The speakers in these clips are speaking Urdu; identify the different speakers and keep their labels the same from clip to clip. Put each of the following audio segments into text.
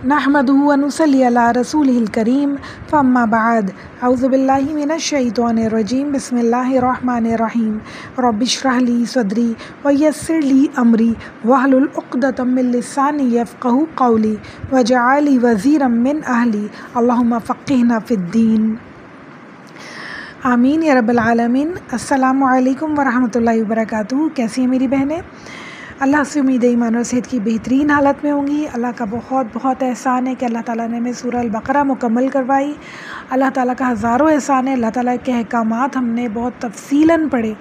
Speaker 1: نحمده ونصلي على رسوله الكريم فأما بعد أعوذ بالله من الشيطان الرجيم بسم الله الرحمن الرحيم رب اشرح لي صدري ويسر لي أمري واحلل عقدة من لساني يفقهوا قولي واجعل لي وزيرا من أهلي اللهم فقهنا في الدين آمین یا رب العالمین۔ السلام علیکم ورحمۃ اللہ وبرکاتہ۔ کیسی ہیں میری بہنیں؟ اللہ سے امید ہے ایمان اور صحت کی بہترین حالت میں ہوں گی۔ اللہ کا بہت بہت احسان ہے کہ اللہ تعالیٰ نے ہمیں سورہ البقرہ مکمل کروائی۔ اللہ تعالیٰ کا ہزاروں احسان ہے، اللہ تعالیٰ کے احکامات ہم نے بہت تفصیلاً پڑھے۔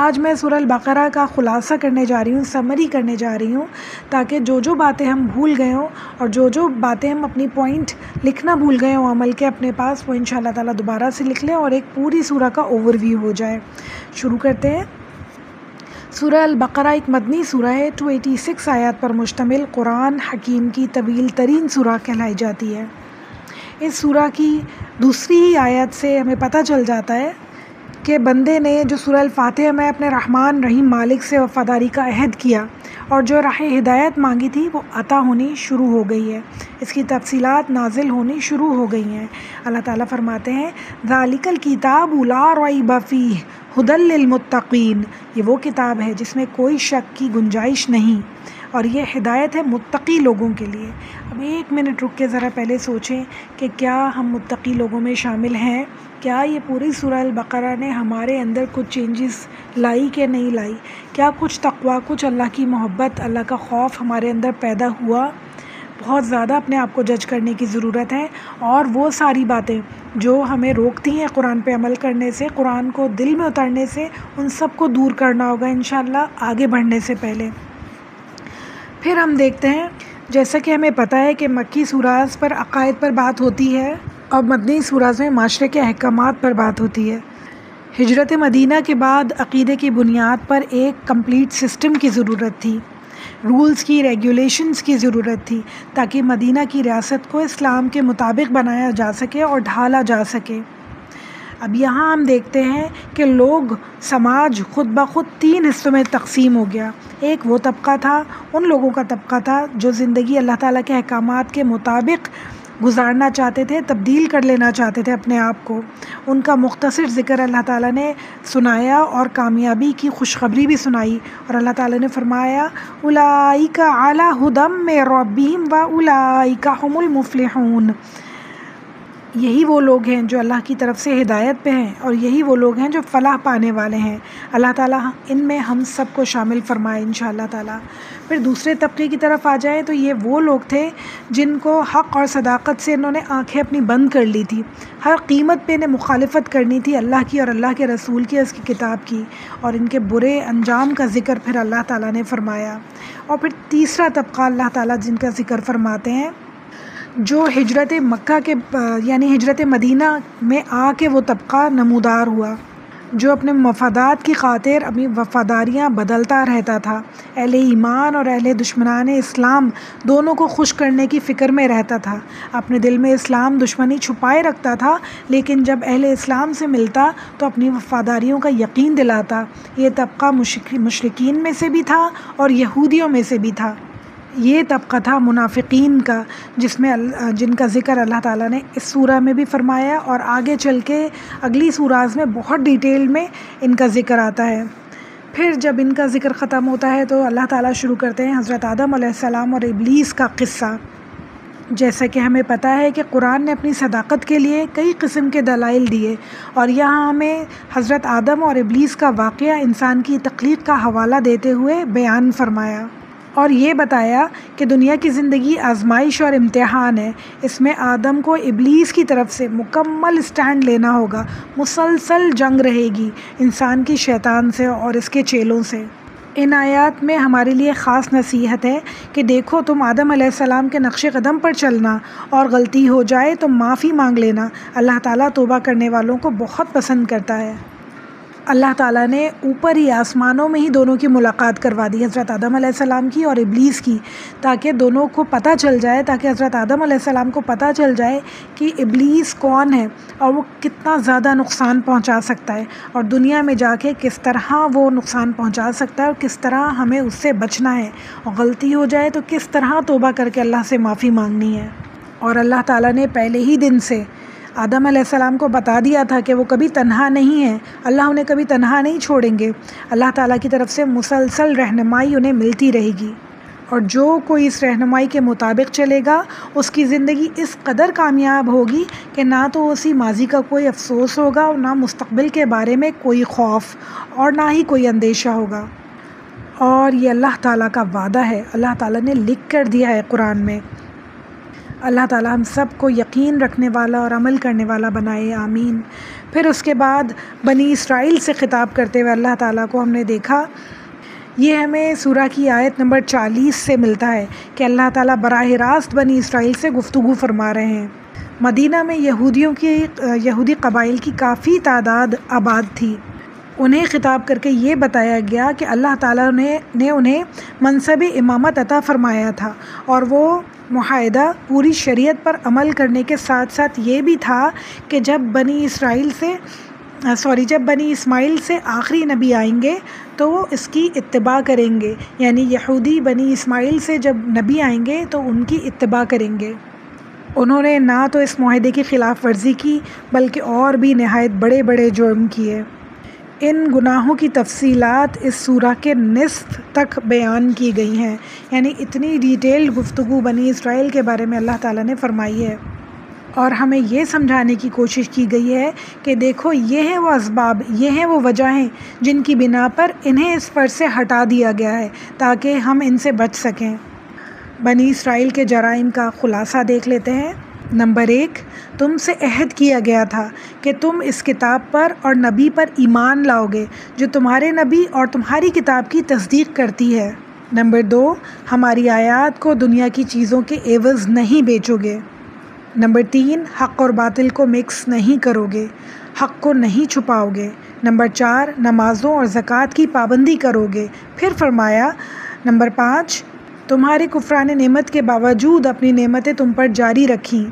Speaker 1: آج میں سورہ البقرہ کا خلاصہ کرنے جا رہی ہوں، سمری کرنے جا رہی ہوں، تاکہ جو باتیں ہم بھول گئے ہوں اور جو باتیں ہم اپنی پوائنٹ لکھنا بھول گئے ہوں عمل کے اپنے پاس، وہ انشاءاللہ تعالیٰ دوبارہ سے لکھ لیں اور ایک پوری سورہ کا اوور ویو ہو جائے۔ شروع کرتے ہیں۔ سورہ البقرہ ایک مدنی سورہ ہے، 286 آیات پر مشتمل، قرآن حکیم کی طویل ترین سورہ کہلائی جاتی ہے۔ اس سورہ کی دوسری ہی آیت سے ہمیں پتہ چل جاتا ہے کہ بندے نے جو سورہ الفاتحہ میں اپنے رحمان رحیم مالک سے وفاداری کا عہد کیا اور جو راہ ہدایت مانگی تھی وہ عطا ہونی شروع ہو گئی ہے، اس کی تفصیلات نازل ہونی شروع ہو گئی ہیں۔ اللہ تعالیٰ فرماتے ہیں ذالک الکتاب لا ریب فیہ ھدی للمتقین، یہ وہ کتاب ہے جس میں کوئی شک کی گنجائش نہیں اور یہ ہدایت ہے متقی لوگوں کے لیے۔ اب ایک منٹ رک کے ذرا پہلے سوچیں کہ کیا ہم متقی لوگوں میں شامل ہیں؟ کیا یہ پوری سورہ البقرہ نے ہمارے اندر کچھ چینجز لائی کہ نہیں لائی؟ کیا کچھ تقویٰ، کچھ اللہ کی محبت، اللہ کا خوف ہمارے اندر پیدا ہوا؟ بہت زیادہ اپنے آپ کو جج کرنے کی ضرورت ہے، اور وہ ساری باتیں جو ہمیں روکتی ہیں قرآن پہ عمل کرنے سے، قرآن کو دل میں اتارنے سے، ان سب کو دور کرنا ہوگا انشاءاللہ آگے بڑھنے سے پہلے۔ پھر ہم دیکھتے ہیں، جیسا کہ ہمیں پتہ ہے کہ مکی سوراز پر عقائد پر بات ہوتی ہے اور مدنی سوراز میں معاشرے کے احکامات پر بات ہوتی ہے۔ ہجرت مدینہ کے بعد عقیدے کی بنیاد پر ایک کمپلیٹ سسٹم کی ضرورت تھی، رولز کی، ریگولیشنز کی ضرورت تھی، تاکہ مدینہ کی ریاست کو اسلام کے مطابق بنایا جا سکے اور ڈھالا جا سکے۔ اب یہاں ہم دیکھتے ہیں کہ سماج خود بخود 3 حصوں میں تقسیم ہو گیا۔ ایک وہ طبقہ تھا، ان لوگوں کا طبقہ تھا جو زندگی اللہ تعالیٰ کے احکامات کے مطابق گزارنا چاہتے تھے، تبدیل کر لینا چاہتے تھے اپنے آپ کو۔ ان کا مختصر ذکر اللہ تعالیٰ نے سنایا اور کامیابی کی خوشخبری بھی سنائی، اور اللہ تعالیٰ نے فرمایا اولئک علی ھدی من ربہم واولئک ھم المفلحون، یہی وہ لوگ ہیں جو اللہ کی طرف سے ہدایت پہ ہیں اور یہی وہ لوگ ہیں جو فلاح پانے والے ہیں۔ اللہ تعالیٰ ان میں ہم سب کو شامل فرمائے انشاءاللہ تعالیٰ۔ پھر دوسرے طبقے کی طرف آ جائیں تو یہ وہ لوگ تھے جن کو حق اور صداقت سے انہوں نے آنکھیں اپنی بند کر لی تھی، ہر قیمت پہ انہیں مخالفت کرنی تھی اللہ کی اور اللہ کے رسول کی، اس کی کتاب کی، اور ان کے برے انجام کا ذکر پھر اللہ تعالیٰ نے فرمایا۔ اور پھر تیسرا طبقہ اللہ تعالیٰ جن کا ذکر فرماتے ہیں، جو ہجرت مکہ کے یعنی ہجرت مدینہ میں آ کے وہ طبقہ نمودار ہوا، جو اپنے مفادات کی خاطر اپنی وفاداریاں بدلتا رہتا تھا، اہل ایمان اور اہل دشمنان اسلام دونوں کو خوش کرنے کی فکر میں رہتا تھا، اپنے دل میں اسلام دشمنی چھپائے رکھتا تھا، لیکن جب اہل اسلام سے ملتا تو اپنی وفاداریوں کا یقین دلاتا۔ یہ طبقہ مشرکین میں سے بھی تھا اور یہودیوں میں سے بھی تھا۔ یہ طبقہ تھا منافقین کا، جن کا ذکر اللہ تعالیٰ نے اس سورہ میں بھی فرمایا، اور آگے چل کے اگلی سوراز میں بہت ڈیٹیل میں ان کا ذکر آتا ہے۔ پھر جب ان کا ذکر ختم ہوتا ہے تو اللہ تعالیٰ شروع کرتے ہیں حضرت آدم علیہ السلام اور ابلیس کا قصہ۔ جیسا کہ ہمیں پتہ ہے کہ قرآن نے اپنی صداقت کے لیے کئی قسم کے دلائل دیے، اور یہاں ہمیں حضرت آدم اور ابلیس کا واقعہ انسان کی تخلیق کا حوالہ دیتے ہوئے بیان فرمایا، اور یہ بتایا کہ دنیا کی زندگی آزمائش اور امتحان ہے، اس میں آدم کو ابلیس کی طرف سے مکمل اسٹینڈ لینا ہوگا، مسلسل جنگ رہے گی انسان کی شیطان سے اور اس کے چیلوں سے۔ ان آیات میں ہمارے لیے خاص نصیحت ہے کہ دیکھو، تم آدم علیہ السلام کے نقش قدم پر چلنا، اور غلطی ہو جائے تو معافی مانگ لینا، اللہ تعالیٰ توبہ کرنے والوں کو بہت پسند کرتا ہے۔ اللہ تعالیٰ نے اوپر ہی آسمانوں میں ہی دونوں کی ملاقات کروا دی، حضرت آدم علیہ السلام کی اور ابلیس کی، تاکہ دونوں کو پتہ چل جائے، تاکہ حضرت آدم علیہ السلام کو پتہ چل جائے کہ ابلیس کون ہے اور وہ کتنا زیادہ نقصان پہنچا سکتا ہے، اور دنیا میں جا کے کس طرح وہ نقصان پہنچا سکتا ہے اور کس طرح ہمیں اس سے بچنا ہے، اور غلطی ہو جائے تو کس طرح توبہ کر کے اللہ سے معافی مانگنی ہے۔ اور اللہ تعالیٰ نے پہلے ہی دن سے آدم علیہ السلام کو بتا دیا تھا کہ وہ کبھی تنہا نہیں ہے، اللہ انہیں کبھی تنہا نہیں چھوڑیں گے، اللہ تعالیٰ کی طرف سے مسلسل رہنمائی انہیں ملتی رہے گی، اور جو کوئی اس رہنمائی کے مطابق چلے گا اس کی زندگی اس قدر کامیاب ہوگی کہ نہ تو اسی ماضی کا کوئی افسوس ہوگا اور نہ مستقبل کے بارے میں کوئی خوف اور نہ ہی کوئی اندیشہ ہوگا۔ اور یہ اللہ تعالیٰ کا وعدہ ہے، اللہ تعالیٰ نے لکھ کر دیا ہے قرآن میں۔ اللہ تعالیٰ ہم سب کو یقین رکھنے والا اور عمل کرنے والا بنائے، آمین۔ پھر اس کے بعد بنی اسرائیل سے خطاب کرتے ہوئے اللہ تعالیٰ کو ہم نے دیکھا، یہ ہمیں سورہ کی آیت نمبر 40 سے ملتا ہے کہ اللہ تعالیٰ براہ راست بنی اسرائیل سے گفتگو فرما رہے ہیں۔ مدینہ میں یہودی قبائل کی کافی تعداد آباد تھی، انہیں خطاب کر کے یہ بتایا گیا کہ اللہ تعالیٰ نے انہیں منصب امامت عطا فرمایا تھا، اور وہ معاہدہ پوری شریعت پر عمل کرنے کے ساتھ ساتھ یہ بھی تھا کہ جب بنی اسماعیل سے آخری نبی آئیں گے تو وہ اس کی اتباع کریں گے، یعنی یہودی بنی اسماعیل سے جب نبی آئیں گے تو ان کی اتباع کریں گے۔ انہوں نے نہ تو اس معاہدے کی خلاف ورزی کی بلکہ اور بھی نہایت بڑے بڑے جرم کیے۔ ان گناہوں کی تفصیلات اس سورہ کے نصف تک بیان کی گئی ہیں، یعنی اتنی ڈیٹیلڈ گفتگو بنی اسرائیل کے بارے میں اللہ تعالیٰ نے فرمائی ہے، اور ہمیں یہ سمجھانے کی کوشش کی گئی ہے کہ دیکھو یہ ہیں وہ اسباب، یہ ہیں وہ وجہیں جن کی بنا پر انہیں اس فرض سے ہٹا دیا گیا ہے تاکہ ہم ان سے بچ سکیں۔ بنی اسرائیل کے جرائم کا خلاصہ دیکھ لیتے ہیں۔ نمبر 1، تم سے عہد کیا گیا تھا کہ تم اس کتاب پر اور نبی پر ایمان لاؤ گے جو تمہارے نبی اور تمہاری کتاب کی تصدیق کرتی ہے۔ نمبر 2، ہماری آیات کو دنیا کی چیزوں کے عوض نہیں بیچو گے۔ نمبر 3، حق اور باطل کو مکس نہیں کرو گے، حق کو نہیں چھپاؤ گے۔ نمبر 4، نمازوں اور زکوٰۃ کی پابندی کرو گے۔ پھر فرمایا نمبر 5، تمہارے کفران نعمت کے باوجود اپنی نعمتیں تم پر جاری رکھیں۔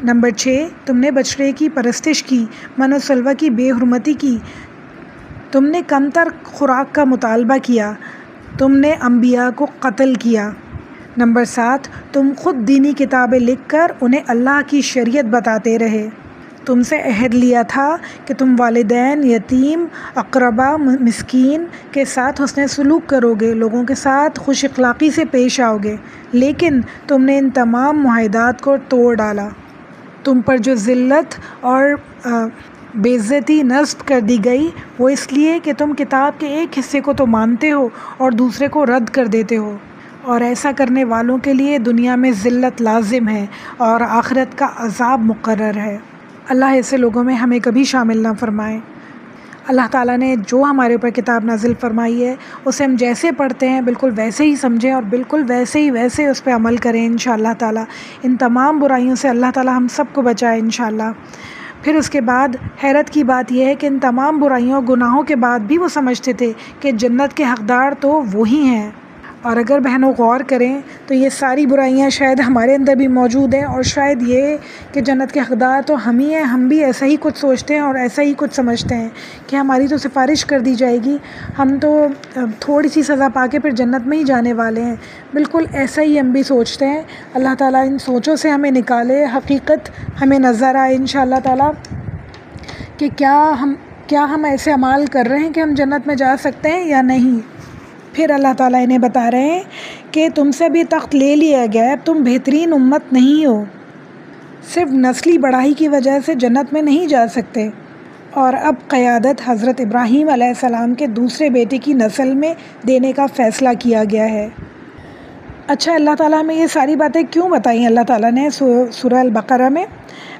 Speaker 1: نمبر 6، تم نے بچڑے کی پرستش کی، من و سلوہ کی بے حرمتی کی، تم نے کم تر خوراک کا مطالبہ کیا، تم نے انبیاء کو قتل کیا۔ نمبر 7، تم خود دینی کتابیں لکھ کر انہیں اللہ کی شریعت بتاتے رہے۔ تم سے عہد لیا تھا کہ تم والدین، یتیم، اقربا، مسکین کے ساتھ حسن سلوک کرو گے، لوگوں کے ساتھ خوش اخلاقی سے پیش آؤ گے، لیکن تم نے ان تمام معاہدات کو توڑ ڈالا۔ تم پر جو ذلت اور بے عزتی نصب کر دی گئی وہ اس لیے کہ تم کتاب کے ایک حصے کو تو مانتے ہو اور دوسرے کو رد کر دیتے ہو، اور ایسا کرنے والوں کے لیے دنیا میں ذلت لازم ہے اور آخرت کا عذاب مقرر ہے۔ اللہ ایسے لوگوں میں ہمیں کبھی شامل نہ فرمائے۔ اللہ تعالیٰ نے جو ہمارے اوپر کتاب نازل فرمائی ہے اسے ہم جیسے پڑھتے ہیں بالکل ویسے ہی سمجھیں اور بالکل ویسے اس پہ عمل کریں انشاءاللہ تعالیٰ۔ ان تمام برائیوں سے اللہ تعالیٰ ہم سب کو بچائے انشاءاللہ۔ پھر اس کے بعد حیرت کی بات یہ ہے کہ ان تمام برائیوں گناہوں کے بعد بھی وہ سمجھتے تھے کہ جنت کے حقدار تو وہی ہیں، اور اگر بہنوں غور کریں تو یہ ساری برائیاں شاید ہمارے اندر بھی موجود ہیں، اور شاید یہ کہ جنت کے حقدار تو ہم ہی ہیں، ہم بھی ایسا ہی کچھ سوچتے ہیں اور ایسا ہی کچھ سمجھتے ہیں کہ ہماری تو سفارش کر دی جائے گی، ہم تو تھوڑی سی سزا پا کے پھر جنت میں ہی جانے والے ہیں۔ بالکل ایسا ہی ہم بھی سوچتے ہیں۔ اللہ تعالیٰ ان سوچوں سے ہمیں نکالے، حقیقت ہمیں نظر آئے انشاءاللہ تعالیٰ کہ کیا ہم ایسے اعمال کر رہے ہیں کہ ہم جنت میں جا سکتے ہیں یا نہیں۔ پھر اللہ تعالیٰ انہیں بتا رہے ہیں کہ تم سے بھی تخت لے لیا گیا ہے، اب تم بہترین امت نہیں ہو، صرف نسلی بڑائی کی وجہ سے جنت میں نہیں جا سکتے، اور اب قیادت حضرت ابراہیم علیہ السلام کے دوسرے بیٹے کی نسل میں دینے کا فیصلہ کیا گیا ہے۔ اچھا، اللہ تعالیٰ ہمیں یہ ساری باتیں کیوں بتائیں اللہ تعالیٰ نے سورہ البقرہ میں؟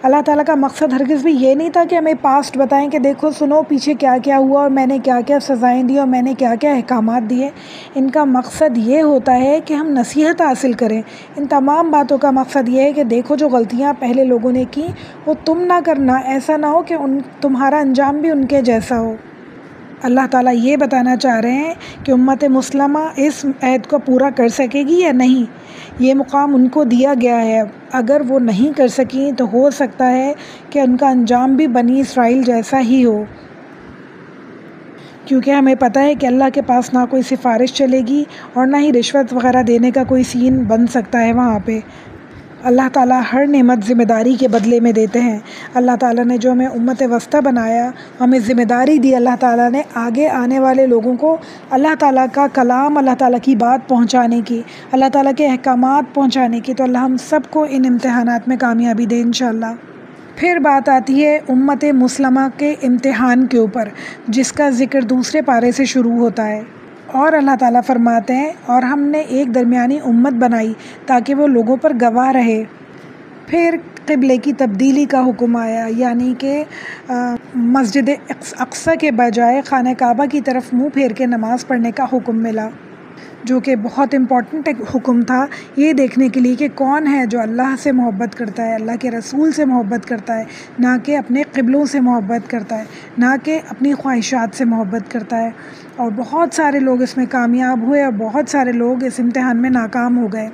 Speaker 1: اللہ تعالیٰ کا مقصد ہرگز بھی یہ نہیں تھا کہ ہمیں پاسٹ بتائیں کہ دیکھو سنو پیچھے کیا کیا ہوا اور میں نے کیا کیا سزائیں دی اور میں نے کیا کیا احکامات دیے۔ ان کا مقصد یہ ہوتا ہے کہ ہم نصیحت حاصل کریں۔ ان تمام باتوں کا مقصد یہ ہے کہ دیکھو جو غلطیاں پہلے لوگوں نے کی وہ تم نہ کرنا، ایسا نہ ہو کہ تمہارا انجام بھی ان کے جیسا ہو۔ اللہ تعالیٰ یہ بتانا چاہ رہے ہیں کہ امت مسلمہ اس عہد کو پورا کر سکے گی یا نہیں. یہ مقام ان کو دیا گیا ہے. اگر وہ نہیں کر سکیں تو ہو سکتا ہے کہ ان کا انجام بھی بنی اسرائیل جیسا ہی ہو، کیونکہ ہمیں پتہ ہے کہ اللہ کے پاس نہ کوئی سفارش چلے گی اور نہ ہی رشوت وغیرہ دینے کا کوئی سین بن سکتا ہے وہاں پہ. اللہ تعالیٰ ہر نعمت ذمہ داری کے بدلے میں دیتے ہیں. اللہ تعالیٰ نے جو ہمیں امت وسطیٰ بنایا، ہمیں ذمہ داری دی اللہ تعالیٰ نے آگے آنے والے لوگوں کو اللہ تعالیٰ کا کلام، اللہ تعالیٰ کی بات پہنچانے کی، اللہ تعالیٰ کے احکامات پہنچانے کی. تو اللہ ہم سب کو ان امتحانات میں کامیابی دے انشاءاللہ. پھر بات آتی ہے امت مسلمہ کے امتحان کے اوپر، جس کا ذکر دوسرے پارے سے شروع ہوتا ہے. اور اللہ تعالیٰ فرماتے ہیں اور ہم نے ایک درمیانی امت بنائی تاکہ وہ لوگوں پر گواہ رہے. پھر قبلے کی تبدیلی کا حکم آیا، یعنی کہ مسجد اقصی کے بجائے خانہ کعبہ کی طرف منہ پھیر کے نماز پڑھنے کا حکم ملا، جو کہ بہت امپورٹنٹ حکم تھا یہ دیکھنے کے لیے کہ کون ہے جو اللہ سے محبت کرتا ہے، اللہ کے رسول سے محبت کرتا ہے، نہ کہ اپنے قبلوں سے محبت کرتا ہے، نہ کہ اپنی خواہشات سے محبت کرتا ہے. اور بہت سارے لوگ اس میں کامیاب ہوئے اور بہت سارے لوگ اس امتحان میں ناکام ہو گئے.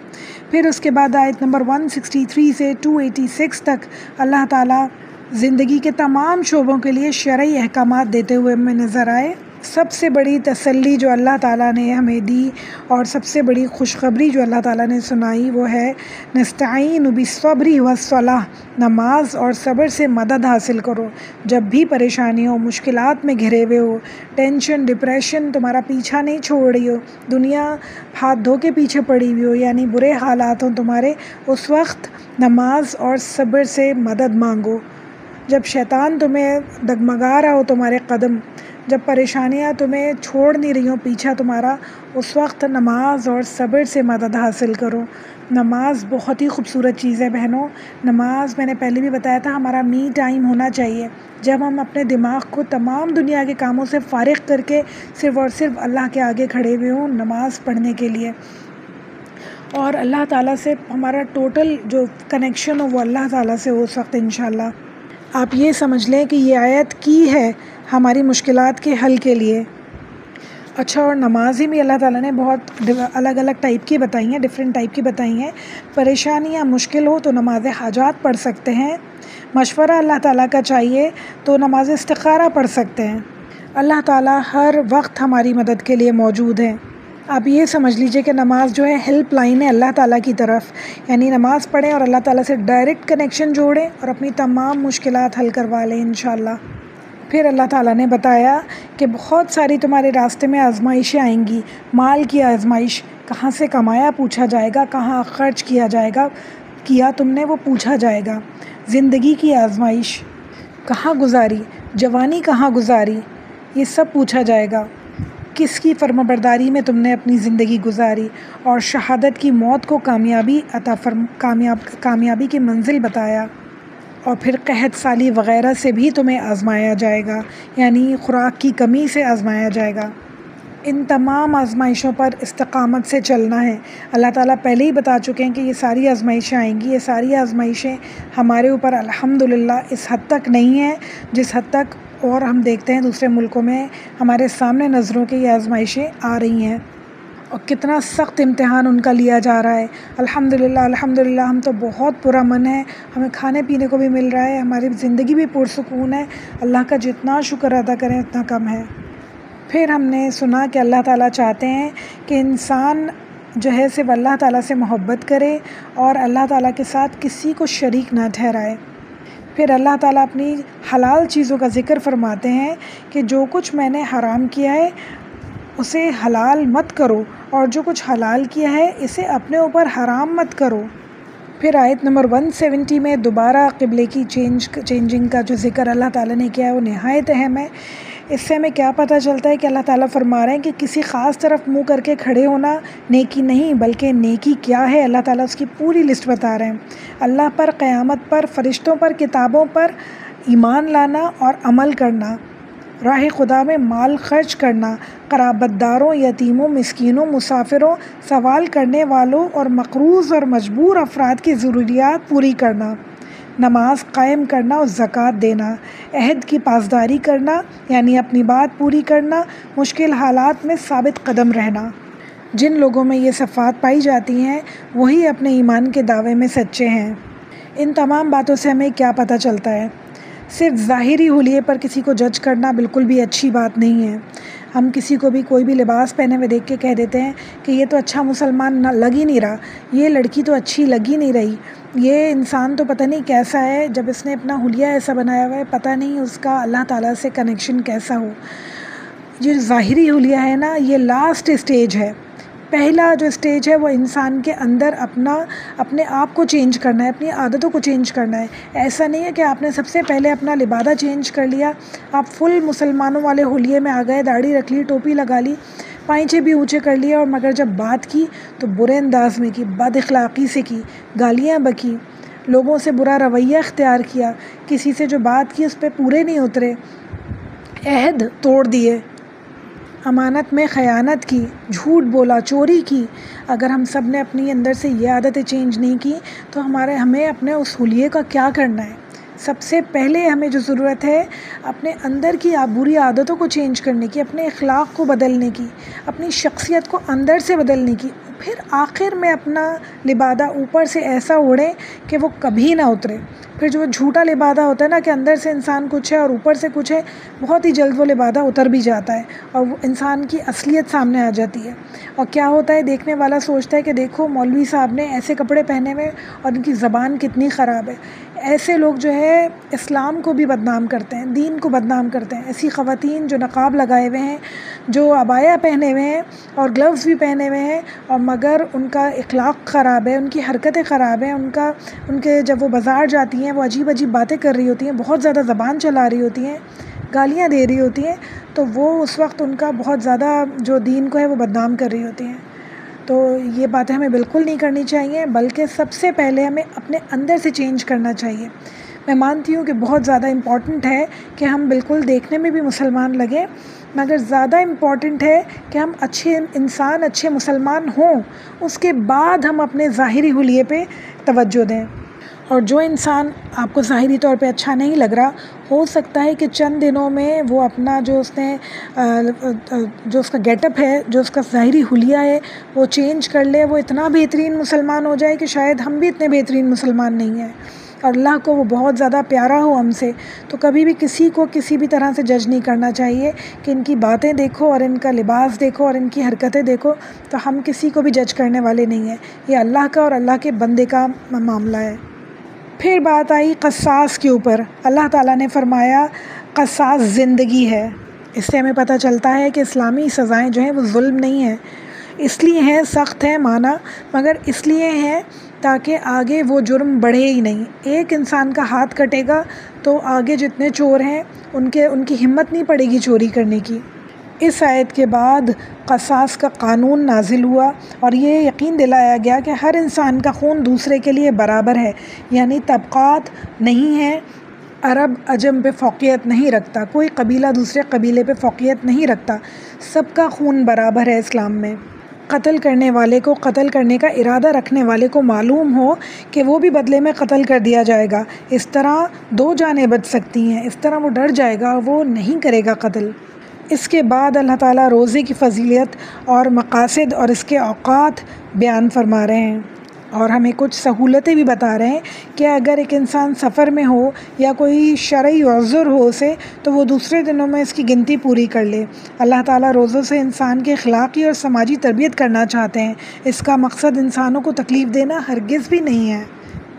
Speaker 1: پھر اس کے بعد آیت نمبر 163 سے 286 تک اللہ تعالیٰ زندگی کے تمام شعبوں کے لیے شرعی احکامات دیتے ہوئے ہمیں نظر آئے. سب سے بڑی تسلی جو اللہ تعالیٰ نے ہمیں دی اور سب سے بڑی خوشخبری جو اللہ تعالیٰ نے سنائی وہ ہے نستعین بالصبر والصلاۃ، نماز اور صبر سے مدد حاصل کرو. جب بھی پریشانی ہو، مشکلات میں گھرے ہوئے ہو، ٹینشن ڈپریشن تمہارا پیچھا نہیں چھوڑ رہی ہو، دنیا ہاتھ دھو کے پیچھے پڑی ہوئی ہو، یعنی برے حالات ہوں تمہارے، اس وقت نماز اور صبر سے مدد مانگو. جب شیطان تمہیں ڈگمگا رہا ہو تمہارے قدم، جب پریشانیاں تمہیں چھوڑ نہیں رہی ہوں پیچھا تمہارا، اس وقت نماز اور صبر سے مدد حاصل کرو. نماز بہت ہی خوبصورت چیز ہے بہنوں. نماز میں نے پہلے بھی بتایا تھا ہمارا می ٹائم ہونا چاہیے، جب ہم اپنے دماغ کو تمام دنیا کے کاموں سے فارغ کر کے صرف اور صرف اللہ کے آگے کھڑے ہوئے ہوں نماز پڑھنے کے لیے، اور اللہ تعالیٰ سے ہمارا ٹوٹل جو کنیکشن ہو وہ اللہ تعالیٰ سے ہو اس وقت انشاءاللہ. آپ یہ سمجھ لیں کہ یہ آیت کی ہے ہماری مشکلات کے حل کے لیے. اچھا، اور نمازیں بھی اللہ تعالیٰ نے بہت الگ الگ ٹائپ کی بتائی ہیں، ڈفرینٹ ٹائپ کی بتائی ہیں. پریشانیاں مشکل ہو تو نماز حاجات پڑھ سکتے ہیں، مشورہ اللہ تعالیٰ کا چاہیے تو نماز استخارہ پڑھ سکتے ہیں. اللہ تعالیٰ ہر وقت ہماری مدد کے لیے موجود ہے. آپ یہ سمجھ لیجئے کہ نماز جو ہے ہیلپ لائن ہے اللہ تعالیٰ کی طرف، یعنی نماز پڑھیں اور اللہ تعالیٰ سے ڈائریکٹ کنیکشن جوڑیں اور اپنی تمام مشکلات حل کروا لیں انشاءاللہ. پھر اللہ تعالیٰ نے بتایا کہ بہت ساری تمہارے راستے میں آزمائشیں آئیں گی. مال کی آزمائش، کہاں سے کمایا پوچھا جائے گا، کہاں خرچ کیا جائے گا، کیا تم نے وہ پوچھا جائے گا. زندگی کی آزمائش، کہاں گزاری، جوانی کہاں گزاری، یہ سب پوچھا جائے گا. کس کی فرمانبرداری میں تم نے اپنی زندگی گزاری، اور شہادت کی موت کو کامیابی کی منزل بتایا. اور پھر قحط سالی وغیرہ سے بھی تمہیں آزمایا جائے گا، یعنی خوراک کی کمی سے آزمایا جائے گا. ان تمام آزمائشوں پر استقامت سے چلنا ہے. اللہ تعالیٰ پہلے ہی بتا چکے ہیں کہ یہ ساری آزمائشیں آئیں گی. یہ ساری آزمائشیں ہمارے اوپر الحمدللہ اس حد تک نہیں ہیں جس حد تک اور ہم دیکھتے ہیں دوسرے ملکوں میں ہمارے سامنے نظروں کے یہ آزمائشیں آ رہی ہیں، اور کتنا سخت امتحان ان کا لیا جا رہا ہے. الحمدللہ الحمدللہ ہم تو بہت پرامن ہیں، ہمیں کھانے پینے کو بھی مل رہا ہے، ہماری زندگی بھی پرسکون ہے. اللہ کا جتنا شکر ادا کریں اتنا کم ہے. پھر ہم نے سنا کہ اللہ تعالیٰ چاہتے ہیں کہ انسان جو ہے صرف اللہ تعالیٰ سے محبت کرے اور اللہ تعالیٰ کے ساتھ کسی کو شریک نہ ٹھہرائے. پھر اللہ تعالیٰ اپنی حلال چیزوں کا ذکر فرماتے ہیں کہ جو کچھ میں نے حرام کیا ہے اسے حلال مت کرو، اور جو کچھ حلال کیا ہے اسے اپنے اوپر حرام مت کرو. پھر آیت نمبر 170 میں دوبارہ قبلے کی چینجنگ کا جو ذکر اللہ تعالیٰ نے کیا ہے وہ نہایت اہم ہے. اس سے ہمیں کیا پتہ چلتا ہے کہ اللہ تعالیٰ فرما رہے ہیں کہ کسی خاص طرف منہ کر کے کھڑے ہونا نیکی نہیں، بلکہ نیکی کیا ہے اللہ تعالیٰ اس کی پوری لسٹ بتا رہے ہیں. اللہ پر، قیامت پر، فرشتوں پر، کتابوں پر ایمان لانا اور عمل کرنا، راہ خدا میں مال خرچ کرنا، قرابت داروں، یتیموں، مسکینوں، مسافروں، سوال کرنے والوں اور مقروض اور مجبور افراد کی ضروریات پوری کرنا، نماز قائم کرنا اور زکوٰۃ دینا، عہد کی پاسداری کرنا یعنی اپنی بات پوری کرنا، مشکل حالات میں ثابت قدم رہنا۔ جن لوگوں میں یہ صفات پائی جاتی ہیں وہی اپنے ایمان کے دعوے میں سچے ہیں۔ ان تمام باتوں سے ہمیں کیا پتہ چلتا ہے؟ صرف ظاہری حلیے پر کسی کو جج کرنا بالکل بھی اچھی بات نہیں ہے۔ ہم کسی کو بھی کوئی بھی لباس پہنے ہوئے دیکھ کے کہہ دیتے ہیں کہ یہ تو اچھا مسلمان لگ ہی نہیں رہا، یہ لڑکی تو اچھی لگ ہی نہیں رہی، یہ انسان تو پتہ نہیں کیسا ہے، جب اس نے اپنا حلیہ ایسا بنایا ہوا ہے پتہ نہیں اس کا اللہ تعالیٰ سے کنیکشن کیسا ہو۔ یہ ظاہری حلیہ ہے نا، یہ لاسٹ اسٹیج ہے۔ پہلا جو اسٹیج ہے وہ انسان کے اندر اپنے آپ کو چینج کرنا ہے، اپنی عادتوں کو چینج کرنا ہے۔ ایسا نہیں ہے کہ آپ نے سب سے پہلے اپنا لبادہ چینج کر لیا، آپ فل مسلمانوں والے حلیے میں آ گئے، داڑھی رکھ لی، ٹوپی لگا لی، پائچے بھی اونچے کر لیے، اور مگر جب بات کی تو برے انداز میں کی، بد اخلاقی سے کی، گالیاں بکی، لوگوں سے برا رویہ اختیار کیا، کسی سے جو بات کی اس پہ پورے نہیں اترے، عہد توڑ دیے، امانت میں خیانت کی، جھوٹ بولا، چوری کی۔ اگر ہم سب نے اپنی اندر سے یہ عادتیں چینج نہیں کی تو ہمیں اپنے اس حلیے کا کیا کرنا ہے؟ سب سے پہلے ہمیں جو ضرورت ہے اپنے اندر کی بری عادتوں کو چینج کرنے کی، اپنے اخلاق کو بدلنے کی، اپنی شخصیت کو اندر سے بدلنے کی، پھر آخر میں اپنا لبادہ اوپر سے ایسا اوڑھیں کہ وہ کبھی نہ اترے۔ پھر جو جھوٹا لبادہ ہوتا ہے نا کہ اندر سے انسان کچھ ہے اور اوپر سے کچھ ہے، بہت ہی جلد وہ لبادہ اتر بھی جاتا ہے اور وہ انسان کی اصلیت سامنے آ جاتی ہے۔ اور کیا ہوتا ہے، دیکھنے والا سوچتا ہے کہ دیکھو مولوی صاحب نے ایسے کپڑے پہنے ہوئے اور ان کی زبان کتنی خراب ہے۔ ایسے لوگ جو ہے اسلام کو بھی بدنام کرتے ہیں، دین کو بدنام کرتے ہیں۔ ایسی خواتین جو نقاب لگائے ہوئے ہیں، جو عبایا پہنے ہوئے ہیں اور گلوز بھی پہنے ہوئے ہیں، اور مگر ان کا اخلاق خراب ہے، ان کی حرکتیں خراب ہیں، ان کے جب وہ بازار جاتی ہیں وہ عجیب عجیب باتیں کر رہی ہوتی ہیں، بہت زیادہ زبان چلا رہی ہوتی ہیں، گالیاں دے رہی ہوتی ہیں، تو وہ اس وقت ان کا بہت زیادہ جو دین کو ہے وہ بدنام کر رہی ہوتی ہیں۔ تو یہ باتیں ہمیں بالکل نہیں کرنی چاہیے، بلکہ سب سے پہلے ہمیں اپنے اندر سے چینج کرنا چاہیے۔ میں مانتی ہوں کہ بہت زیادہ امپورٹنٹ ہے کہ ہم بالکل دیکھنے میں بھی مسلمان لگیں، مگر زیادہ امپورٹنٹ ہے کہ ہم اچھے انسان، اچھے مسلمان ہوں، اس کے بعد ہم اپنے ظاہری حلیے پہ توجہ دیں۔ اور جو انسان آپ کو ظاہری طور پہ اچھا نہیں لگ رہا، ہو سکتا ہے کہ چند دنوں میں وہ اپنا جو اس کا گیٹ اپ ہے، جو اس کا ظاہری حلیہ ہے وہ چینج کر لے، وہ اتنا بہترین مسلمان ہو جائے کہ شاید ہم بھی اتنے بہترین مسلمان نہیں ہیں، اور اللہ کو وہ بہت زیادہ پیارا ہو ہم سے۔ تو کبھی بھی کسی کو کسی بھی طرح سے جج نہیں کرنا چاہیے کہ ان کی باتیں دیکھو اور ان کا لباس دیکھو اور ان کی حرکتیں دیکھو تو ہم کسی کو بھی جج کرنے والے نہیں ہیں۔ یہ اللہ کا اور اللہ کے بندے کا معاملہ ہے۔ پھر بات آئی قصاص کے اوپر۔ اللہ تعالیٰ نے فرمایا قصاص زندگی ہے۔ اس سے ہمیں پتہ چلتا ہے کہ اسلامی سزائیں جو ہیں وہ ظلم نہیں ہیں، اس لیے ہیں سخت ہیں مانا، مگر اس لیے ہیں تاکہ آگے وہ جرم بڑھے ہی نہیں۔ ایک انسان کا ہاتھ کٹے گا تو آگے جتنے چور ہیں ان کی ہمت نہیں پڑے گی چوری کرنے کی۔ اس آیت کے بعد قصاص کا قانون نازل ہوا اور یہ یقین دلایا گیا کہ ہر انسان کا خون دوسرے کے لیے برابر ہے، یعنی طبقات نہیں ہیں، عرب عجم پہ فوقیت نہیں رکھتا، کوئی قبیلہ دوسرے قبیلے پہ فوقیت نہیں رکھتا، سب کا خون برابر ہے اسلام میں۔ قتل کرنے والے کو قتل کرنے کا ارادہ رکھنے والے کو معلوم ہو کہ وہ بھی بدلے میں قتل کر دیا جائے گا، اس طرح دو جانیں بچ سکتی ہیں، اس طرح وہ ڈر جائے گا، وہ نہیں کرے گا قتل۔ اس کے بعد اللہ تعالیٰ روزے کی فضیلت اور مقاصد اور اس کے اوقات بیان فرما رہے ہیں، اور ہمیں کچھ سہولتیں بھی بتا رہے ہیں کہ اگر ایک انسان سفر میں ہو یا کوئی شرعی عذر ہو اسے، تو وہ دوسرے دنوں میں اس کی گنتی پوری کر لے۔ اللہ تعالیٰ روزوں سے انسان کے اخلاقی اور سماجی تربیت کرنا چاہتے ہیں، اس کا مقصد انسانوں کو تکلیف دینا ہرگز بھی نہیں ہے۔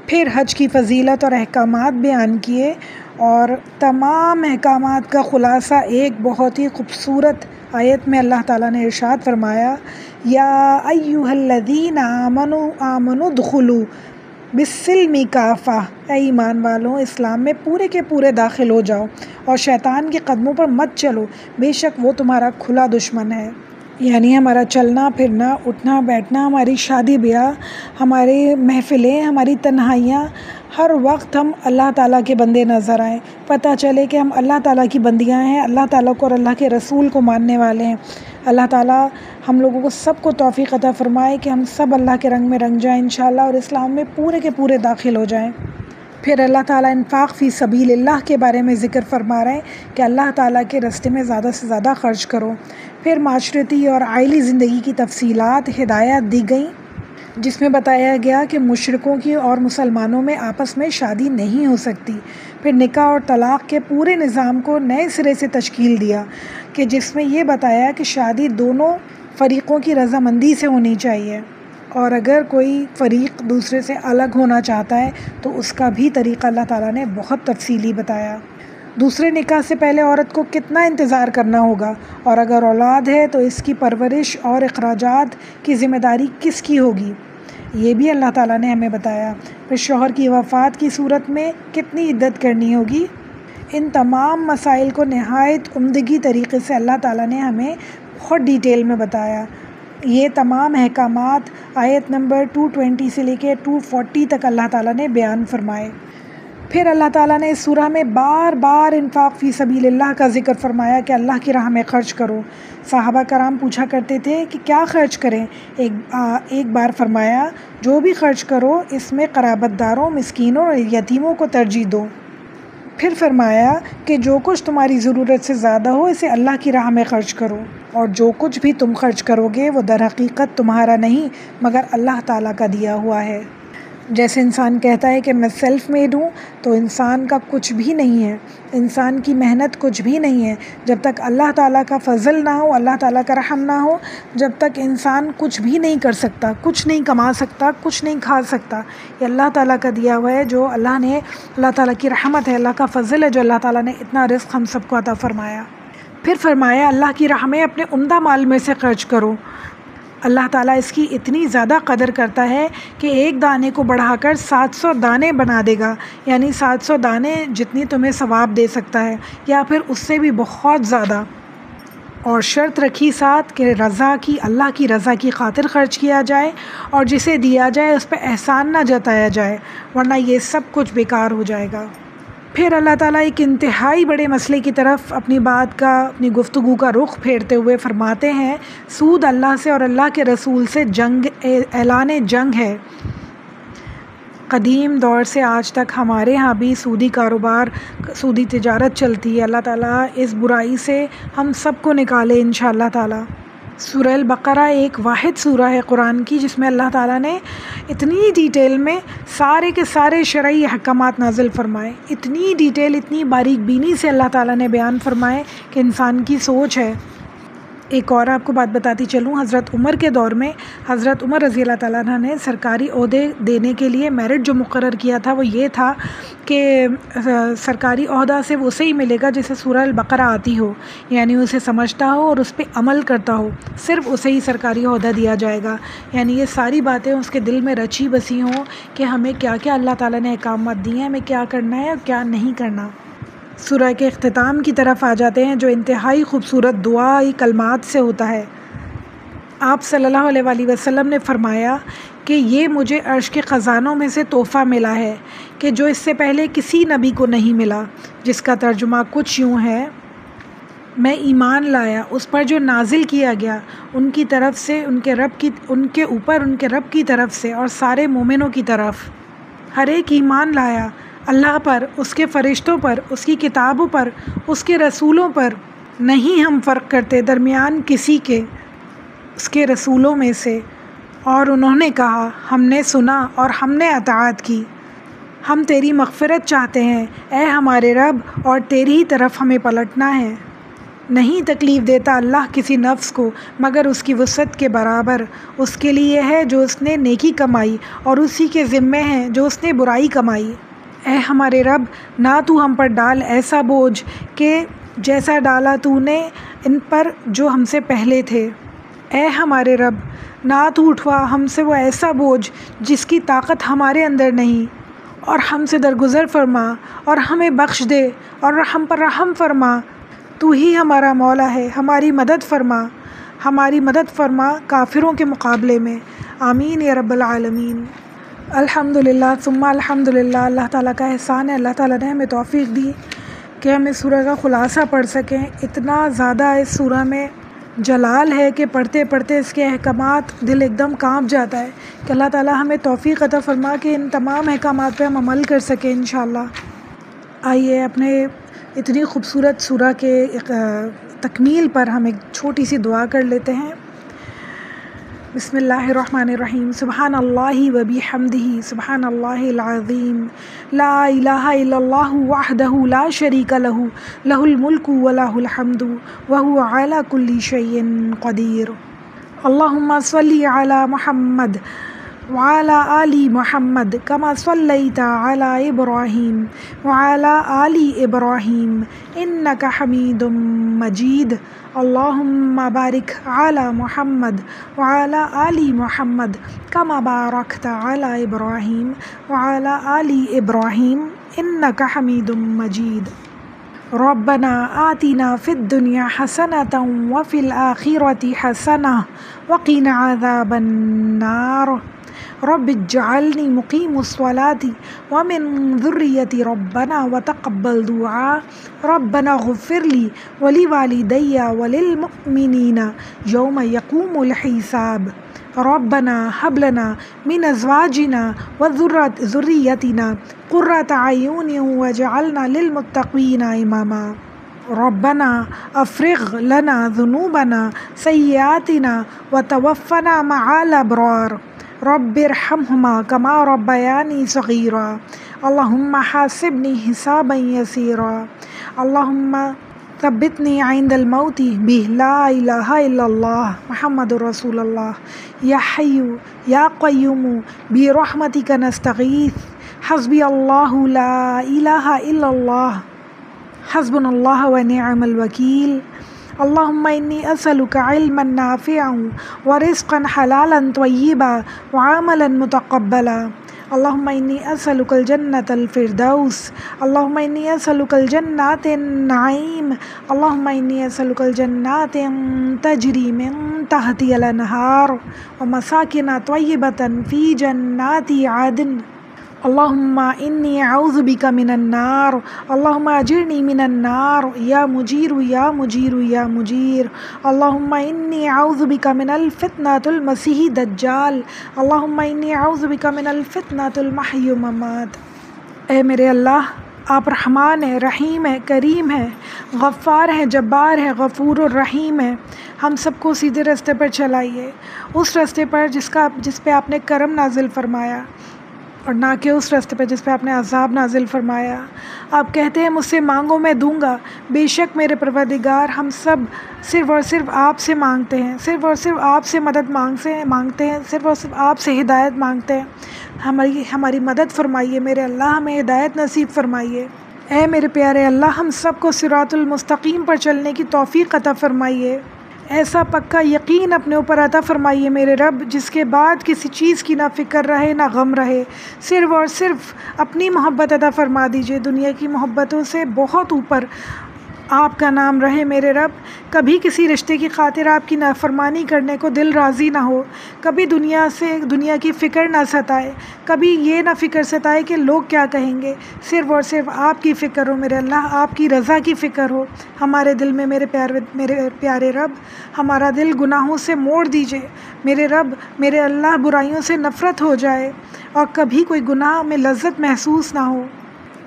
Speaker 1: پھر حج کی فضیلت اور احکامات بیان کیے، اور تمام احکامات کا خلاصہ ایک بہت ہی خوبصورت آیت میں اللہ تعالیٰ نے ارشاد فرمایا، یا ایھا الذین آمنوا ادخلوا بالسلم کافہ، اے ایمان والوں اسلام میں پورے کے پورے داخل ہو جاؤ اور شیطان کے قدموں پر مت چلو، بے شک وہ تمہارا کھلا دشمن ہے۔ یعنی ہمارا چلنا پھرنا، اٹھنا بیٹھنا، ہماری شادی بیاہ، ہماری محفلیں، ہماری تنہائیاں، ہر وقت ہم اللہ تعالیٰ کے بندے نظر آئیں، پتہ چلے کہ ہم اللہ تعالیٰ کی بندیاں ہیں، اللہ تعالیٰ کو اور اللہ کے رسول کو ماننے والے ہیں۔ اللہ تعالیٰ ہم لوگوں کو سب کو توفیق عطا فرمائے کہ ہم سب اللہ کے رنگ میں رنگ جائیں انشاءاللہ، اور اسلام میں پورے کے پورے داخل ہو جائیں۔ پھر اللہ تعالیٰ انفاق فی سبیل اللہ کے بارے میں ذکر فرما رہے ہیں کہ اللہ تعالیٰ کے راستے میں زیادہ سے زیادہ خرچ کرو۔ پھر معاشرتی اور عائلی زندگی کی تفصیلات ہدایات دی گئیں، جس میں بتایا گیا کہ مشرکوں کی اور مسلمانوں میں آپس میں شادی نہیں ہو سکتی۔ پھر نکاح اور طلاق کے پورے نظام کو نئے سرے سے تشکیل دیا کہ جس میں یہ بتایا کہ شادی دونوں فریقوں کی رضامندی سے ہونی چاہیے، اور اگر کوئی فریق دوسرے سے الگ ہونا چاہتا ہے تو اس کا بھی طریقہ اللہ تعالیٰ نے بہت تفصیلی بتایا۔ دوسرے نکاح سے پہلے عورت کو کتنا انتظار کرنا ہوگا، اور اگر اولاد ہے تو اس کی پرورش اور اخراجات کی ذمہ داری کس کی ہوگی، یہ بھی اللہ تعالیٰ نے ہمیں بتایا۔ پھر شوہر کی وفات کی صورت میں کتنی عدت کرنی ہوگی، ان تمام مسائل کو نہایت عمدگی طریقے سے اللہ تعالیٰ نے ہمیں بہت ڈیٹیل میں بتایا۔ یہ تمام احکامات آیت نمبر 220 سے لے کے 240 تک اللہ تعالیٰ نے بیان فرمائے۔ پھر اللہ تعالیٰ نے اس سورہ میں بار بار انفاق فی سبیل اللہ کا ذکر فرمایا کہ اللہ کی راہ میں خرچ کرو۔ صحابہ کرام پوچھا کرتے تھے کہ کیا خرچ کریں؟ ایک بار فرمایا جو بھی خرچ کرو اس میں قرابت داروں، مسکینوں اور یتیموں کو ترجیح دو۔ پھر فرمایا کہ جو کچھ تمہاری ضرورت سے زیادہ ہو اسے اللہ کی راہ میں خرچ کرو، اور جو کچھ بھی تم خرچ کرو گے وہ در حقیقت تمہارا نہیں مگر اللہ تعالیٰ کا دیا ہوا ہے۔ جیسے انسان کہتا ہے کہ میں سیلف میڈ ہوں، تو انسان کا کچھ بھی نہیں ہے، انسان کی محنت کچھ بھی نہیں ہے۔ جب تک اللہ تعالیٰ کا فضل نہ ہو، اللہ تعالیٰ کا رحم نہ ہو، جب تک انسان کچھ بھی نہیں کر سکتا، کچھ نہیں کما سکتا، کچھ نہیں کھا سکتا۔ یہ اللہ تعالیٰ کا دیا ہوا ہے، جو اللہ تعالیٰ کی رحمت ہے، اللہ کا فضل ہے، جو اللہ تعالیٰ نے اتنا رزق ہم سب کو عطا فرمایا۔ پھر فرمایا اللہ کی راہ میں اپنے عمدہ مال میں سے خرچ کرو۔ اللہ تعالیٰ اس کی اتنی زیادہ قدر کرتا ہے کہ ایک دانے کو بڑھا کر 700 دانے بنا دے گا، یعنی 700 دانے جتنی تمہیں ثواب دے سکتا ہے، یا پھر اس سے بھی بہت زیادہ۔ اور شرط رکھی ساتھ کہ اللہ کی رضا کی خاطر خرچ کیا جائے، اور جسے دیا جائے اس پہ احسان نہ جتایا جائے، ورنہ یہ سب کچھ بیکار ہو جائے گا۔ پھر اللہ تعالیٰ ایک انتہائی بڑے مسئلے کی طرف اپنی گفتگو کا رخ پھیرتے ہوئے فرماتے ہیں، سود اللہ سے اور اللہ کے رسول سے اعلان جنگ ہے۔ قدیم دور سے آج تک ہمارے ہاں بھی سودی کاروبار، سودی تجارت چلتی ہے۔ اللہ تعالیٰ اس برائی سے ہم سب کو نکالے انشاءاللہ تعالیٰ۔ سورہ البقرہ ایک واحد سورہ ہے قرآن کی، جس میں اللہ تعالیٰ نے اتنی ڈیٹیل میں سارے کے سارے شرعی احکامات نازل فرمائے، اتنی ڈیٹیل، اتنی باریک بینی سے اللہ تعالیٰ نے بیان فرمائے کہ انسان کی سوچ ہے۔ ایک اور آپ کو بات بتاتی چلوں، حضرت عمر کے دور میں حضرت عمر رضی اللہ تعالیٰ عنہ نے سرکاری عہدے دینے کے لیے میرٹ جو مقرر کیا تھا وہ یہ تھا کہ سرکاری عہدہ صرف اسے ہی ملے گا جسے سورہ البقرہ آتی ہو، یعنی اسے سمجھتا ہو اور اس پہ عمل کرتا ہو، صرف اسے ہی سرکاری عہدہ دیا جائے گا۔ یعنی یہ ساری باتیں اس کے دل میں رچی بسی ہوں کہ ہمیں کیا کیا اللہ تعالیٰ نے احکامات دیے ہیں، ہمیں کیا کرنا ہے اور کیا نہیں کرنا۔ سورہ کے اختتام کی طرف آ جاتے ہیں، جو انتہائی خوبصورت دعائی کلمات سے ہوتا ہے۔ آپ صلی اللہ علیہ وآلہ وسلم نے فرمایا کہ یہ مجھے عرش کے خزانوں میں سے تحفہ ملا ہے کہ جو اس سے پہلے کسی نبی کو نہیں ملا، جس کا ترجمہ کچھ یوں ہے، میں ایمان لایا اس پر جو نازل کیا گیا ان کی طرف سے، ان کے رب کی طرف سے اور سارے مومنوں کی طرف۔ ہر ایک ایمان لایا اللہ پر، اس کے فرشتوں پر، اس کی کتابوں پر، اس کے رسولوں پر، نہیں ہم فرق کرتے درمیان کسی کے اس کے رسولوں میں سے۔ اور انہوں نے کہا ہم نے سنا اور ہم نے اطاعت کی، ہم تیری مغفرت چاہتے ہیں اے ہمارے رب، اور تیری ہی طرف ہمیں پلٹنا ہے۔ نہیں تکلیف دیتا اللہ کسی نفس کو مگر اس کی وسعت کے برابر، اس کے لیے ہے جو اس نے نیکی کمائی اور اسی کے ذمے ہے جو اس نے برائی کمائی۔ اے ہمارے رب، نہ تو ہم پر ڈال ایسا بوجھ کہ جیسا ڈالا تو نے ان پر جو ہم سے پہلے تھے۔ اے ہمارے رب، نہ تو اٹھوا ہم سے وہ ایسا بوجھ جس کی طاقت ہمارے اندر نہیں، اور ہم سے درگزر فرما اور ہمیں بخش دے اور ہم پر رحم فرما۔ تو ہی ہمارا مولا ہے، ہماری مدد فرما کافروں کے مقابلے میں۔ آمین یا رب العالمین۔ الحمدللہ ثم الحمدللہ، اللہ تعالیٰ کا احسان ہے، اللہ تعالیٰ نے ہمیں توفیق دی کہ ہم اس سورہ کا خلاصہ پڑھ سکیں۔ اتنا زیادہ اس سورہ میں جلال ہے کہ پڑھتے پڑھتے اس کے احکامات دل ایک دم کانپ جاتا ہے کہ اللہ تعالیٰ ہمیں توفیق عطا فرما کہ ان تمام احکامات پہ ہم عمل کر سکیں انشاءاللہ۔ آئیے اپنے اتنی خوبصورت سورہ کے تکمیل پر ہم ایک چھوٹی سی دعا کر لیتے ہیں۔ بسم اللہ الرحمن الرحیم۔ سبحان اللہ و بحمدہ سبحان اللہ العظیم، لا الہ الا اللہ وحدہ لا شریک لہ، لہ الملک و لہ الحمد وہو علی کل شیء قدیر۔ اللہم صلی علی محمد وعلى آل محمد كما صليت على إبراهيم وعلى آل إبراهيم إنك حميد مجيد۔ اللهم بارك على محمد وعلى آل محمد كما باركت على إبراهيم وعلى آل إبراهيم إنك حميد مجيد۔ ربنا آتنا في الدنيا حسنة وفي الآخرة حسنة وقنا عذاب النار۔ رب اجعلني مقيم الصلاة ومن ذريتي ربنا وتقبل دعاء۔ ربنا اغفر لي ولوالدي وللمؤمنين يوم يقوم الحساب۔ ربنا هب لنا من أزواجنا وذريتنا قرة أعين واجعلنا للمتقين إماما۔ ربنا افرغ لنا ذنوبنا سيئاتنا وتوفنا مع الأبرار۔ رب ارحمهما كما ربياني صغيرا۔ اللهم حاسبني حسابا يسيرا۔ اللهم ثبتني عند الموت لا إله إلا الله محمد رسول الله۔ يا حي يا قيوم برحمتك نستغيث، حسبي الله لا إله إلا الله حسبنا الله ونعم الوكيل۔ اللهم إني أسألك علما نافعا ورزقا حلالا طيبا وعملا متقبلا۔ اللهم إني أسألك الجنة الفردوس۔ اللهم إني أسألك الجنات النعيم۔ اللهم إني أسألك الجنات تجري من تحتها الأنهار ومساكن طيبة في جنات عدن۔ اللهم إني أعوذ بك من النار، اللهم أجرني من النار يا مجير يا مجير يا مجير۔ اللهم إني أعوذ بك من الفتنة المسيح الدجال، اللهم إني أعوذ بك من الفتنة المحيي والممات۔ اے میرے اللہ، آپ رحمان ہیں، رحیم ہیں، کریم ہیں، غفار ہیں، جبار ہیں، غفور الرحیم ہیں۔ ہم سب کو سیدھے راستے پر چلائیے، اس راستے پر جس پہ آپ نے کرم نازل فرمایا، اور نہ کہ اس راستے پہ جس پہ آپ نے عذاب نازل فرمایا۔ آپ کہتے ہیں مجھ سے مانگو میں دوں گا، بے شک میرے پروردگار ہم سب صرف اور صرف آپ سے مانگتے ہیں، صرف اور صرف آپ سے مدد مانگتے ہیں، صرف اور صرف آپ سے ہدایت مانگتے ہیں۔ ہماری مدد فرمائیے میرے اللہ، ہمیں ہدایت نصیب فرمائیے۔ اے میرے پیارے اللہ، ہم سب کو صراط المستقیم پر چلنے کی توفیق عطا فرمائیے۔ ایسا پکا یقین اپنے اوپر عطا فرمائیے میرے رب، جس کے بعد کسی چیز کی نہ فکر رہے نہ غم رہے، صرف اور صرف اپنی محبت عطا فرما دیجیے۔ دنیا کی محبتوں سے بہت اوپر آپ کا نام رہے میرے رب۔ کبھی کسی رشتے کی خاطر آپ کی نافرمانی کرنے کو دل راضی نہ ہو، کبھی دنیا کی فکر نہ ستائے، کبھی یہ نہ فکر ستائے کہ لوگ کیا کہیں گے، صرف اور صرف آپ کی فکر ہو میرے اللہ، آپ کی رضا کی فکر ہو ہمارے دل میں میرے پیارے رب۔ ہمارا دل گناہوں سے موڑ دیجیے میرے رب، میرے اللہ برائیوں سے نفرت ہو جائے اور کبھی کوئی گناہ میں لذت محسوس نہ ہو۔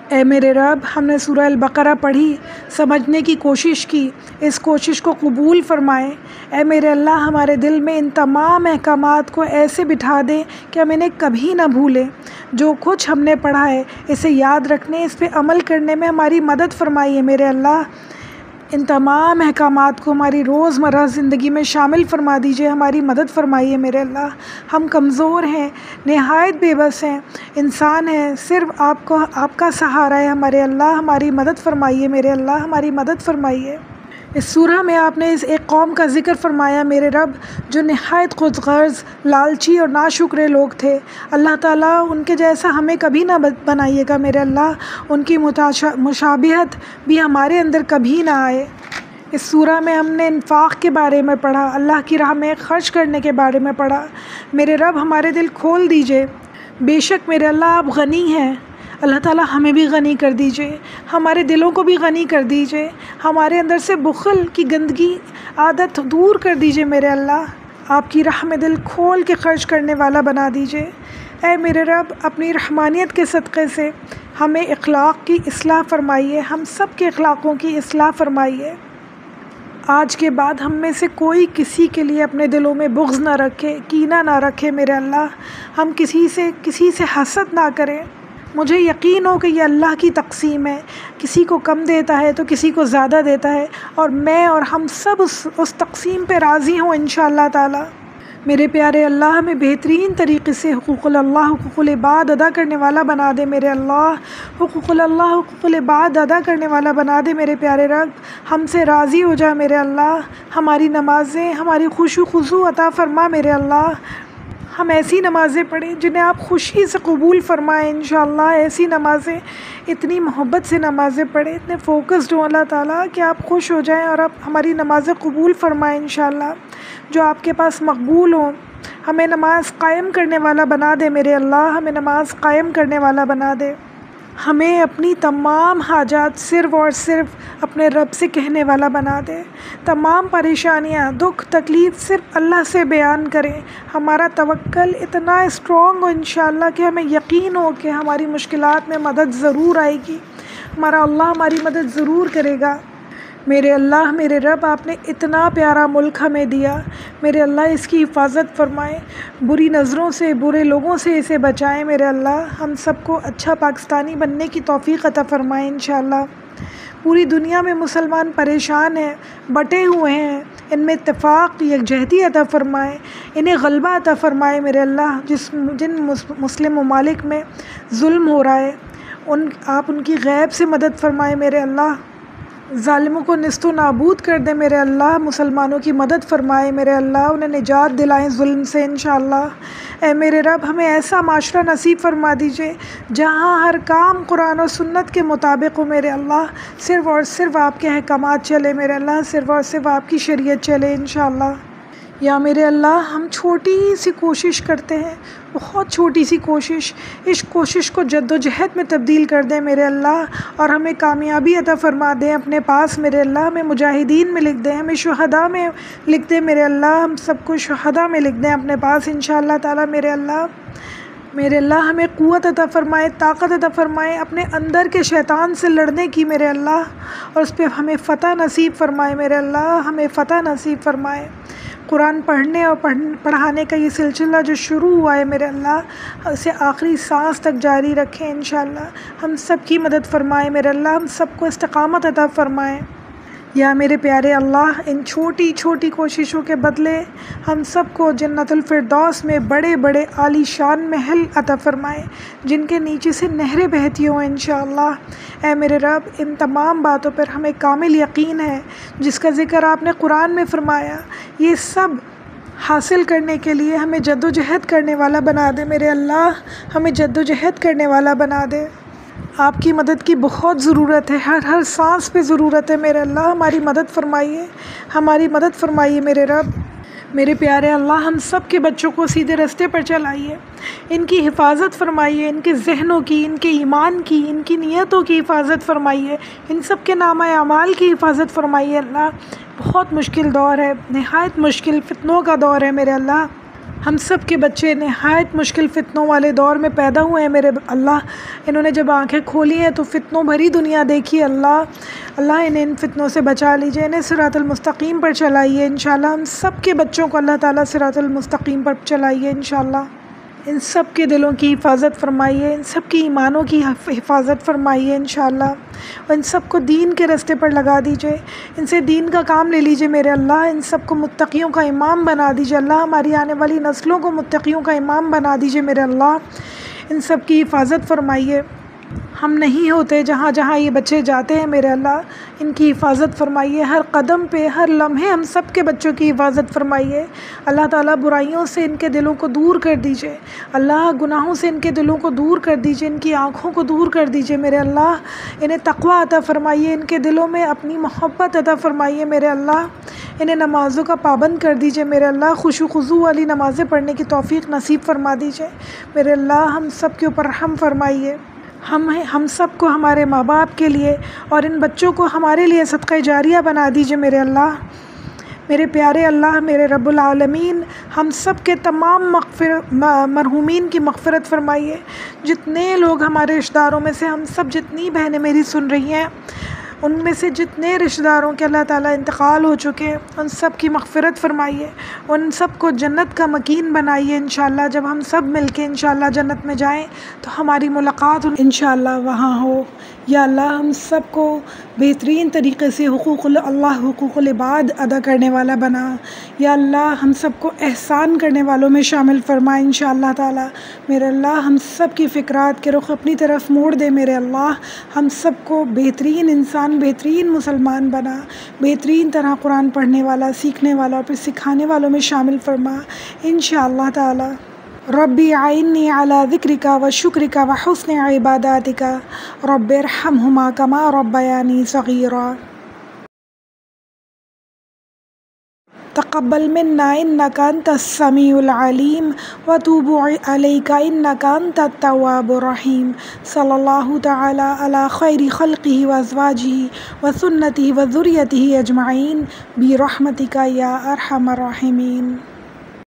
Speaker 1: اے میرے رب، ہم نے سورہ البقرہ پڑھی، سمجھنے کی کوشش کی، اس کوشش کو قبول فرمائیں۔ اے میرے اللہ، ہمارے دل میں ان تمام احکامات کو ایسے بٹھا دیں کہ ہم انہیں کبھی نہ بھولیں۔ جو کچھ ہم نے پڑھا ہے اسے یاد رکھنے، اس پہ عمل کرنے میں ہماری مدد فرمائیے میرے اللہ۔ ان تمام احکامات کو ہماری روزمرہ زندگی میں شامل فرما دیجیے، ہماری مدد فرمائیے میرے اللہ۔ ہم کمزور ہیں، نہایت بے بس ہیں، انسان ہیں، صرف آپ کا سہارا ہے ہمارے اللہ۔ ہماری مدد فرمائیے میرے اللہ، ہماری مدد فرمائیے۔ اس سورہ میں آپ نے اس ایک قوم کا ذکر فرمایا میرے رب، جو نہایت خود غرض، لالچی اور ناشکرے لوگ تھے۔ اللہ تعالیٰ ان کے جیسا ہمیں کبھی نہ بنائیے گا میرے اللہ، ان کی مشابہت بھی ہمارے اندر کبھی نہ آئے۔ اس سورہ میں ہم نے انفاق کے بارے میں پڑھا، اللہ کی راہ میں خرچ کرنے کے بارے میں پڑھا۔ میرے رب، ہمارے دل کھول دیجئے۔ بے شک میرے اللہ آپ غنی ہیں، اللہ تعالیٰ ہمیں بھی غنی کر دیجئے، ہمارے دلوں کو بھی غنی کر دیجئے، ہمارے اندر سے بخل کی گندگی عادت دور کر دیجئے میرے اللہ، آپ کی راہ میں دل کھول کے خرچ کرنے والا بنا دیجئے۔ اے میرے رب، اپنی رحمانیت کے صدقے سے ہمیں اخلاق کی اصلاح فرمائیے، ہم سب کے اخلاقوں کی اصلاح فرمائیے۔ آج کے بعد ہم میں سے کوئی کسی کے لیے اپنے دلوں میں بغض نہ رکھے، کینہ نہ رکھے میرے اللہ، ہم کسی سے حسد نہ کریں۔ مجھے یقین ہو کہ یہ اللہ کی تقسیم ہے، کسی کو کم دیتا ہے تو کسی کو زیادہ دیتا ہے، اور میں اور ہم سب اس تقسیم پہ راضی ہوں انشاءاللہ تعالی۔ میرے پیارے اللہ، ہمیں بہترین طریقے سے حقوق اللہ، حقوق العباد ادا کرنے والا بنا دے میرے اللہ، حقوق اللہ، حقوق العباد ادا کرنے والا بنا دے میرے پیارے رب، ہم سے راضی ہو جا میرے اللہ، ہماری نمازیں، ہماری خشوع خضوع عطا فرما میرے اللہ، ہم ایسی نمازیں پڑھیں جنہیں آپ خوشی سے قبول فرمائیں انشاءاللہ، ایسی نمازیں، اتنی محبت سے نمازیں پڑھیں، اتنے فوکسڈ ہوں اللہ تعالیٰ کہ آپ خوش ہو جائیں اور آپ ہماری نمازیں قبول فرمائیں انشاءاللہ، جو آپ کے پاس مقبول ہوں۔ ہمیں نماز قائم کرنے والا بنا دے میرے اللہ، ہمیں نماز قائم کرنے والا بنا دے، ہمیں اپنی تمام حاجات صرف اور صرف اپنے رب سے کہنے والا بنا دے، تمام پریشانیاں، دکھ، تکلیف صرف اللہ سے بیان کریں، ہمارا توکل اتنا اسٹرانگ ہو انشاءاللہ کہ ہمیں یقین ہو کہ ہماری مشکلات میں مدد ضرور آئے گی، ہمارا اللہ ہماری مدد ضرور کرے گا۔ میرے اللہ، میرے رب، آپ نے اتنا پیارا ملک ہمیں دیا، میرے اللہ اس کی حفاظت فرمائیں، بری نظروں سے، برے لوگوں سے اسے بچائیں میرے اللہ، ہم سب کو اچھا پاکستانی بننے کی توفیق عطا فرمائیں انشاءاللہ۔ پوری دنیا میں مسلمان پریشان ہیں، بٹے ہوئے ہیں، ان میں اتفاق، یکجہتی عطا فرمائیں، انہیں غلبہ عطا فرمائے میرے اللہ، جن مسلم ممالک میں ظلم ہو رہا ہے آپ ان کی غیب سے مدد فرمائے میرے اللہ، ظالموں کو نیست و نابود کر دے میرے اللہ، مسلمانوں کی مدد فرمائے میرے اللہ، انہیں نجات دلائیں ظلم سے انشاءاللہ۔ اے میرے رب، ہمیں ایسا معاشرہ نصیب فرما دیجئے جہاں ہر کام قرآن و سنت کے مطابق ہو میرے اللہ، صرف اور صرف آپ کے احکامات چلے میرے اللہ، صرف اور صرف آپ کی شریعت چلے انشاءاللہ۔ یا میرے اللہ، ہم چھوٹی سی کوشش کرتے ہیں، بہت چھوٹی سی کوشش، اس کوشش کو جد و جہد میں تبدیل کر دیں میرے اللہ، اور ہمیں کامیابی عطا فرما دیں اپنے پاس میرے اللہ، ہمیں مجاہدین میں لکھ دیں، ہمیں شہداء میں لکھ دیں میرے اللہ، ہم سب کو شہداء میں لکھ دیں اپنے پاس انشاءاللہ تعالی میرے اللہ۔ میرے اللہ، ہمیں قوت عطا فرمائے، طاقت عطا فرمائے اپنے اندر کے شیطان سے لڑنے کی میرے اللہ، اور اس پہ ہمیں فتح نصیب فرمائے میرے اللہ، ہمیں فتح نصیب فرمائے۔ قرآن پڑھنے اور پڑھانے کا یہ سلسلہ جو شروع ہوا ہے میرے اللہ، اسے آخری سانس تک جاری رکھیں انشاءاللہ، ہم سب کی مدد فرمائے میرے اللہ، ہم سب کو استقامت عطا فرمائے۔ یا میرے پیارے اللہ، ان چھوٹی چھوٹی کوششوں کے بدلے ہم سب کو جنت الفردوس میں بڑے بڑے عالی شان محل عطا فرمائے، جن کے نیچے سے نہریں بہتی ہوں انشاءاللہ۔ اے میرے رب، ان تمام باتوں پر ہمیں کامل یقین ہے، جس کا ذکر آپ نے قرآن میں فرمایا، یہ سب حاصل کرنے کے لیے ہمیں جد و جہد کرنے والا بنا دے میرے اللہ، ہمیں جد و جہد کرنے والا بنا دے۔ آپ کی مدد کی بہت ضرورت ہے، ہر سانس پہ ضرورت ہے میرے اللہ، ہماری مدد فرمائیے، ہماری مدد فرمائیے میرے رب۔ میرے پیارے اللہ، ہم سب کے بچوں کو سیدھے راستے پر چلائیے، ان کی حفاظت فرمائیے، ان کے ذہنوں کی، ان کے ایمان کی، ان کی نیتوں کی حفاظت فرمائیے، ان سب کے نامہ اعمال کی حفاظت فرمائیے اللہ۔ بہت مشکل دور ہے، نہایت مشکل فتنوں کا دور ہے میرے اللہ، ہم سب کے بچے نہایت مشکل فتنوں والے دور میں پیدا ہوئے ہیں میرے اللہ، انہوں نے جب آنکھیں کھولی ہیں تو فتنوں بھری دنیا دیکھی اللہ انہیں ان فتنوں سے بچا لیجئے، انہیں صراط المستقیم پر چلائیے انشاءاللہ، ہم سب کے بچوں کو اللہ تعالیٰ صراط المستقیم پر چلائیے انشاءاللہ، ان سب کے دلوں کی حفاظت فرمائیے، ان سب کی ایمانوں کی حفاظت فرمائیے انشاءاللہ، اور ان سب کو دین کے راستے پر لگا دیجئے، ان سے دین کا کام لے لیجئے میرے اللہ، ان سب کو متقیوں کا امام بنا دیجئے اللہ، ہماری آنے والی نسلوں کو متقیوں کا امام بنا دیجئے میرے اللہ، ان سب کی حفاظت فرمائیے۔ ہم نہیں ہوتے جہاں جہاں یہ بچے جاتے ہیں میرے اللہ، ان کی حفاظت فرمائیے، ہر قدم پہ، ہر لمحے ہم سب کے بچوں کی حفاظت فرمائیے اللہ تعالیٰ، برائیوں سے ان کے دلوں کو دور کر دیجئے اللہ، گناہوں سے ان کے دلوں کو دور کر دیجئے، ان کی آنکھوں کو دور کر دیجئے میرے اللہ، انہیں تقویٰ عطا فرمائیے، ان کے دلوں میں اپنی محبت عطا فرمائیے میرے اللہ، انہیں نمازوں کا پابند کر دیجئے میرے اللہ، خشوع خضوع والی نمازیں پڑھنے کی توفیق نصیب فرما دیجئے میرے اللہ، ہم سب کے اوپر رحم فرمائیے، ہم سب کو ہمارے ماں باپ کے لیے اور ان بچوں کو ہمارے لیے صدقہ جاریہ بنا دیجیے میرے اللہ، میرے پیارے اللہ، میرے رب العالمین۔ ہم سب کے تمام مرحومین کی مغفرت فرمائیے۔ جتنے لوگ ہمارے رشتہ داروں میں سے، ہم سب جتنی بہنیں میری سن رہی ہیں، ان میں سے جتنے رشتہ داروں کے اللہ تعالیٰ انتقال ہو چکے ہیں، ان سب کی مغفرت فرمائیے، ان سب کو جنت کا مکین بنائیے انشاءاللہ۔ جب ہم سب مل کے انشاءاللہ جنت میں جائیں تو ہماری ملاقات انشاءاللہ وہاں ہو۔ یا اللہ ہم سب کو بہترین طریقے سے حقوق العباد ادا کرنے والا بنا۔ یا اللہ ہم سب کو احسان کرنے والوں میں شامل فرما انشاءاللہ تعالی۔ میرے اللہ ہم سب کی فکرات کے رخ اپنی طرف موڑ دے میرے اللہ، ہم سب کو بہترین انسان، بہترین مسلمان بنا، بہترین طرح قرآن پڑھنے والا، سیکھنے والا اور پھر سکھانے والوں میں شامل فرما انشاءاللہ تعالی۔ ربی اعنی علی ذکرک و شکرک و حسن عباداتک، رب ارحمہما کما ربیانی صغیرا۔ تقبل منا انک انت السمیع العلیم وتوب علیک انک انت التواب الرحیم۔ صلی اللہ تعالی علی خیر خلقہ وازواجہ وسنتہ وذریتہ اجمعین برحمتک یا ارحم الراحمین۔